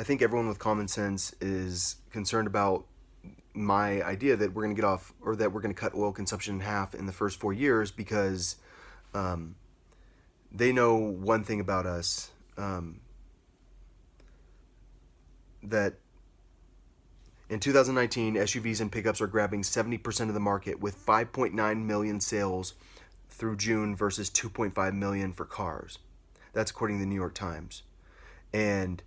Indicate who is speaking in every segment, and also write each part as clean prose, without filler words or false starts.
Speaker 1: I think everyone with common sense is concerned about my idea that we're going to get off, or that we're going to cut oil consumption in half in the first 4 years, because um, they know one thing about us, that in 2019, SUVs and pickups are grabbing 70% of the market, with 5.9 million sales through June versus 2.5 million for cars. That's according to the New York Times. And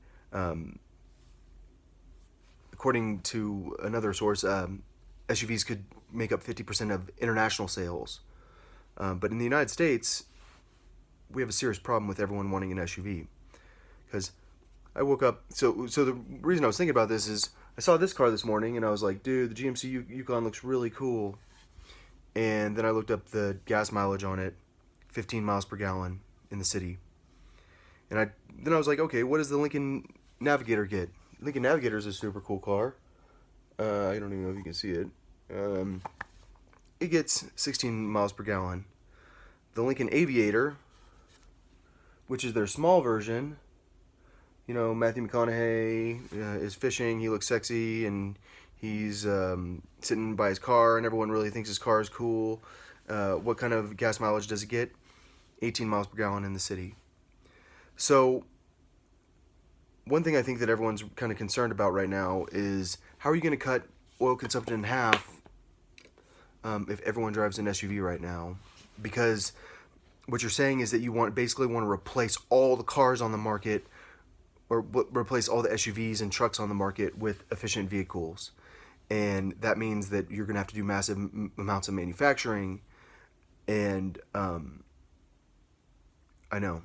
Speaker 1: according to another source, SUVs could make up 50% of international sales. But in the United States, we have a serious problem with everyone wanting an SUV. Because I woke up, so the reason I was thinking about this is I saw this car this morning and I was like, dude, the GMC Yukon looks really cool. And then I looked up the gas mileage on it, 15 miles per gallon in the city. And then I was like, okay, what does the Lincoln Navigator get? Lincoln Navigator is a super cool car. I don't even know if you can see it. It gets 16 miles per gallon. The Lincoln Aviator, which is their small version, Matthew McConaughey is fishing. He looks sexy, and he's sitting by his car, and everyone really thinks his car is cool. What kind of gas mileage does it get? 18 miles per gallon in the city. So, one thing I think that everyone's kind of concerned about right now is, how are you going to cut oil consumption in half if everyone drives an SUV right now? Because what you're saying is that you basically want to replace all the cars on the market, or replace all the SUVs and trucks on the market with efficient vehicles. And that means that you're going to have to do massive amounts of manufacturing. And I know.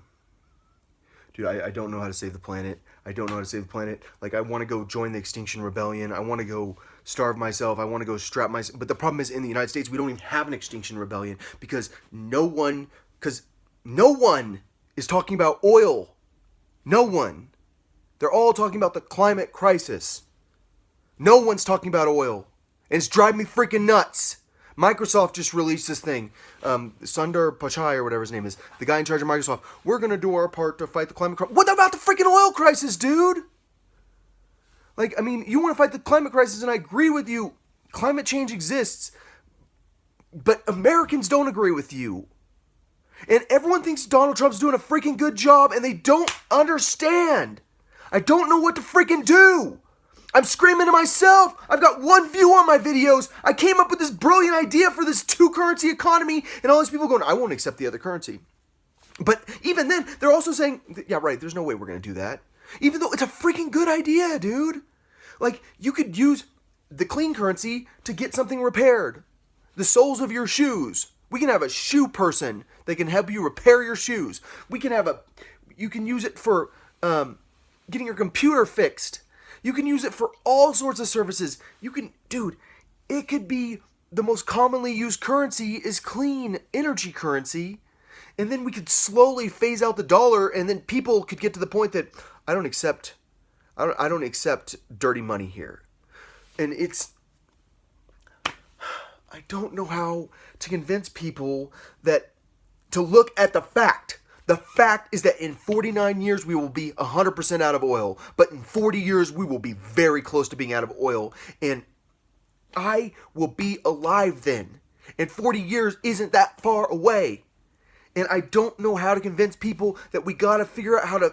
Speaker 1: Dude, I don't know how to save the planet. I don't know how to save the planet. Like, I want to go join the Extinction Rebellion. I want to go starve myself. I want to go strap myself. But the problem is, in the United States, we don't even have an Extinction Rebellion, because no one is talking about oil. No one. They're all talking about the climate crisis. No one's talking about oil. And it's driving me freaking nuts. Microsoft just released this thing. Sundar Pichai, or whatever his name is, the guy in charge of Microsoft. We're going to do our part to fight the climate crisis. What about the freaking oil crisis, dude? Like, I mean, you want to fight the climate crisis, and I agree with you. Climate change exists. But Americans don't agree with you. And everyone thinks Donald Trump's doing a freaking good job, and they don't understand. I don't know what to freaking do. I'm screaming to myself. I've got one view on my videos. I came up with this brilliant idea for this two-currency economy, and all these people going, I won't accept the other currency. But even then, they're also saying, yeah, right, there's no way we're going to do that. Even though it's a freaking good idea, dude. Like, you could use the clean currency to get something repaired. The soles of your shoes. We can have a shoe person that can help you repair your shoes. You can use it for getting your computer fixed. You can use it for all sorts of services. It could be the most commonly used currency is clean energy currency. And then we could slowly phase out the dollar, and then people could get to the point that I don't accept dirty money here. And I don't know how to convince people to look at the fact. The fact is that in 49 years, we will be 100% out of oil. But in 40 years, we will be very close to being out of oil. And I will be alive then. And 40 years isn't that far away. And I don't know how to convince people that we got to figure out how to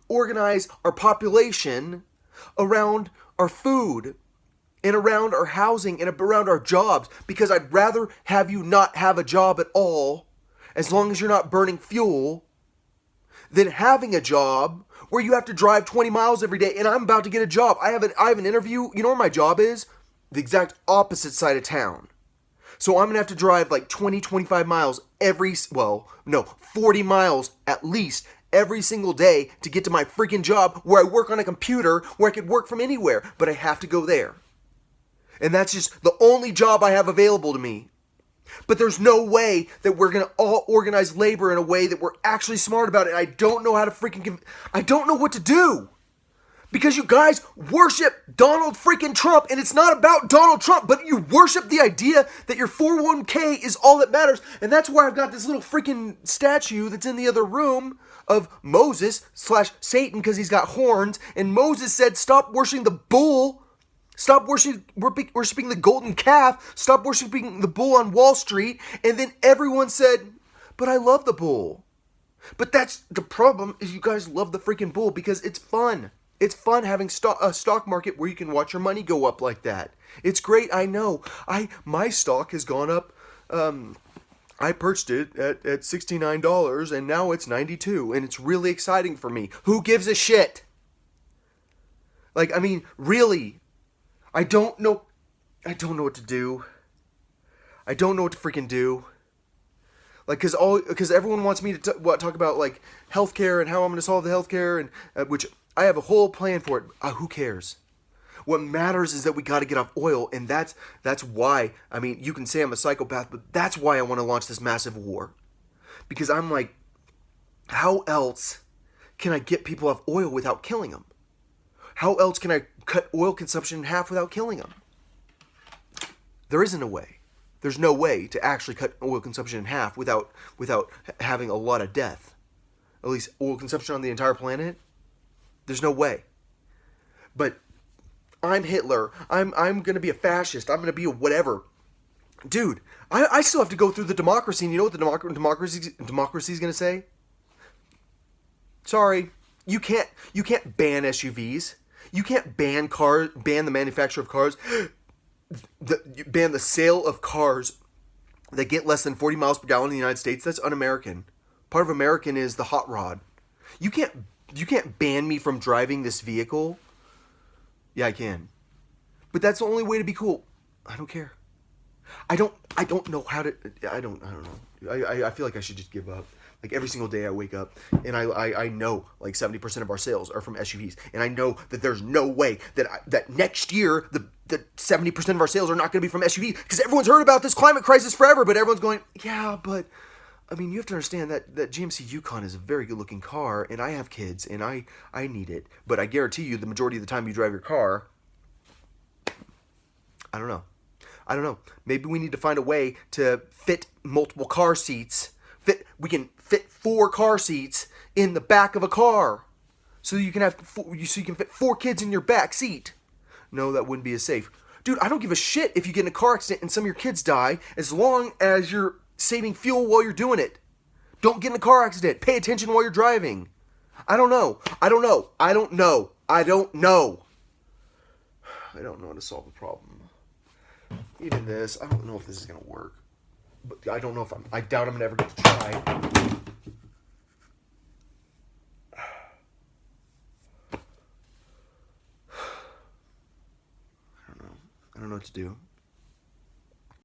Speaker 1: organize our population around our food and around our housing and around our jobs. Because I'd rather have you not have a job at all, as long as you're not burning fuel, than having a job where you have to drive 20 miles every day. And I'm about to get a job. I have an interview. You know where my job is? The exact opposite side of town. So I'm going to have to drive like 20, 25 miles 40 miles at least every single day to get to my freaking job, where I work on a computer, where I could work from anywhere, but I have to go there. And that's just the only job I have available to me. But there's no way that we're going to all organize labor in a way that we're actually smart about it. I don't know how to I don't know what to do. Because you guys worship Donald freaking Trump, and it's not about Donald Trump, but you worship the idea that your 401k is all that matters. And that's why I've got this little freaking statue that's in the other room of Moses / Satan because he's got horns, and Moses said, stop worshiping the bull. Stop worshiping the golden calf. Stop worshiping the bull on Wall Street. And then everyone said, but I love the bull. But that's the problem, is you guys love the freaking bull because it's fun. It's fun having a stock market where you can watch your money go up like that. It's great, I know. My stock has gone up. I purchased it at $69 and now it's $92, and it's really exciting for me. Who gives a shit? Like, I mean, really, I don't know what to do. I don't know what to freaking do. Like, because everyone wants me to talk about like healthcare and how I'm going to solve the healthcare, and which I have a whole plan for it. Who cares? What matters is that we got to get off oil, and that's why. I mean, you can say I'm a psychopath, but that's why I want to launch this massive war, because I'm like, how else can I get people off oil without killing them? How else can I cut oil consumption in half without killing them? There isn't a way. There's no way to actually cut oil consumption in half without having a lot of death. At least oil consumption on the entire planet. There's no way. But I'm Hitler. I'm going to be a fascist. I'm going to be a whatever. Dude, I still have to go through the democracy, and you know what the democracy is going to say? Sorry, you can't ban SUVs. You can't ban the manufacture of cars. Ban the sale of cars that get less than 40 miles per gallon in the United States. That's un-American. Part of American is the hot rod. You can't ban me from driving this vehicle. Yeah, I can. But that's the only way to be cool. I don't care. I don't know how to. I don't know. I feel like I should just give up. Like every single day I wake up and I know like 70% of our sales are from SUVs, and I know that there's no way that next year the 70% of our sales are not going to be from SUVs, because everyone's heard about this climate crisis forever, but everyone's going, yeah, but I mean, you have to understand that GMC Yukon is a very good looking car, and I have kids and I need it, but I guarantee you the majority of the time you drive your car, I don't know. Maybe we need to find a way to fit multiple car seats. We can fit 4 car seats in the back of a car, so you can fit 4 kids in your back seat. No, that wouldn't be as safe. Dude, I don't give a shit if you get in a car accident and some of your kids die, as long as you're saving fuel while you're doing it. Don't get in a car accident. Pay attention while you're driving. I don't know how to solve the problem. Even this, I don't know if this is going to work. But I don't know if I doubt I'm going to ever get to try. I don't know what to do.